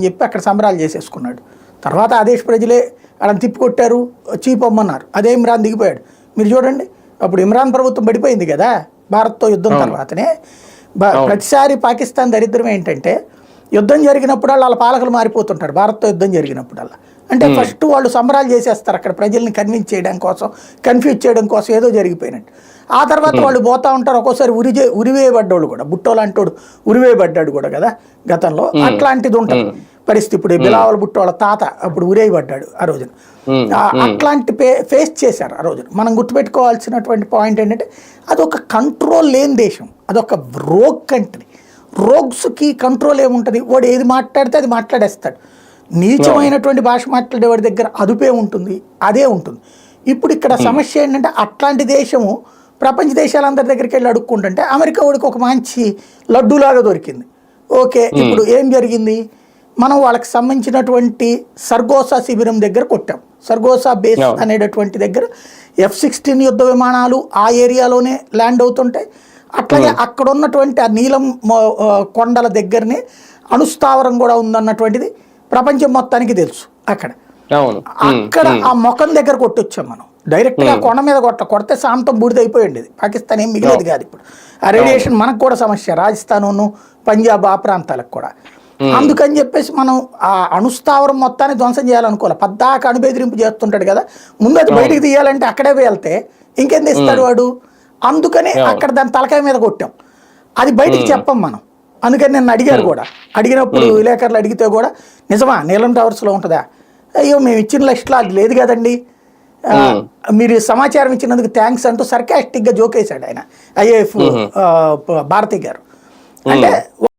చెప్పి అక్కడ సంబరాలు చేసేసుకున్నాడు. తర్వాత ఆ దేశ ప్రజలే వాళ్ళని తిప్పికొట్టారు, చీపమ్మన్నారు. అదే ఇమ్రాన్ దిగిపోయాడు. మీరు చూడండి, అప్పుడు ఇమ్రాన్ ప్రభుత్వం పడిపోయింది కదా భారత్తో యుద్ధం తర్వాతనే. ప్రతిసారి పాకిస్తాన్ దరిద్రం ఏంటంటే యుద్ధం జరిగినప్పుడు వాళ్ళ పాలకులు మారిపోతుంటారు. భారత్తో యుద్ధం జరిగినప్పుడల్లా అంటే ఫస్ట్ వాళ్ళు సంబరాలు చేసేస్తారు అక్కడ ప్రజల్ని కన్విన్స్ చేయడం కోసం, కన్ఫ్యూజ్ చేయడం కోసం ఏదో జరిగిపోయినట్టు. ఆ తర్వాత వాళ్ళు పోతా ఉంటారు. ఒక్కోసారి ఉరివేయబడ్డాడు కూడా, బుట్టో లాంటోడు ఉరివేయబడ్డాడు కూడా కదా గతంలో. అట్లాంటిది ఉంటుంది పరిస్థితి. ఇప్పుడు బిలావల్ భుట్టో వాళ్ళ తాత అప్పుడు ఉరేయబడ్డాడు ఆ రోజున. అట్లాంటి ఫేస్ చేశారు ఆ రోజున. మనం గుర్తుపెట్టుకోవాల్సినటువంటి పాయింట్ ఏంటంటే అదొక కంట్రోల్ లేని దేశం, అదొక రోగ్ కంట్రీ. రోగ్స్కి కంట్రోల్ ఏముంటుంది? వాడు ఏది మాట్లాడితే అది మాట్లాడేస్తాడు. నీచమైనటువంటి భాష మాట్లాడేవాడి దగ్గర అదుపే ఉంటుంది, అదే ఉంటుంది. ఇప్పుడు ఇక్కడ సమస్య ఏంటంటే అట్లాంటి దేశము ప్రపంచ దేశాలందరి దగ్గరికి వెళ్ళి అడుక్కుంటుంటే అమెరికా వాడికి ఒక మంచి లడ్డూలాగా దొరికింది. ఓకే, ఇప్పుడు ఏం జరిగింది? మనం వాళ్ళకి సంబంధించినటువంటి సర్గోసా శిబిరం దగ్గర కొట్టాం. సర్గోసా బేస్ అనేటటువంటి దగ్గర F-16 యుద్ధ విమానాలు ఆ ఏరియాలోనే ల్యాండ్ అవుతుంటాయి. అట్లాగే అక్కడ ఉన్నటువంటి ఆ నీలం కొండల దగ్గరనే అణుస్థావరం కూడా ఉందన్నటువంటిది ప్రపంచం మొత్తానికి తెలుసు. అక్కడ ఆ మొఖం దగ్గర కొట్టొచ్చాం మనం డైరెక్ట్గా. కొండ మీద కొడితే శాంతం బూడిదైపోయింది. పాకిస్తాన్ ఏం మిగిలేదు కాదు ఇప్పుడు. ఆ రేడియేషన్ మనకు కూడా సమస్య, రాజస్థాన్, పంజాబ్ ఆ ప్రాంతాలకు కూడా. అందుకని చెప్పేసి మనం ఆ అణుస్థావరం మొత్తాన్ని ధ్వంసం చేయాలనుకోవాలి. పద్దాక అణుబెదిరింపు చేస్తుంటాడు కదా, ముందు అది బయటికి తీయాలంటే అక్కడే వెళ్తే ఇంకేం తీస్తాడు వాడు. అందుకని అక్కడ దాని తలకాయ మీద కొట్టాం. అది బయటికి చెప్పం మనం. అందుకని నిన్ను అడిగారు కూడా, అడిగినప్పుడు విలేకరులు అడిగితే కూడా నిజమా నీలం టవర్స్లో ఉంటుందా? అయ్యో మేము ఇచ్చిన లిస్ట్లో అది లేదు కదండి, మీరు సమాచారం ఇచ్చినందుకు థ్యాంక్స్ అంటూ సర్కాస్టిక్గా జోకేశాడు ఆయన, IAF భారతి గారు. అంటే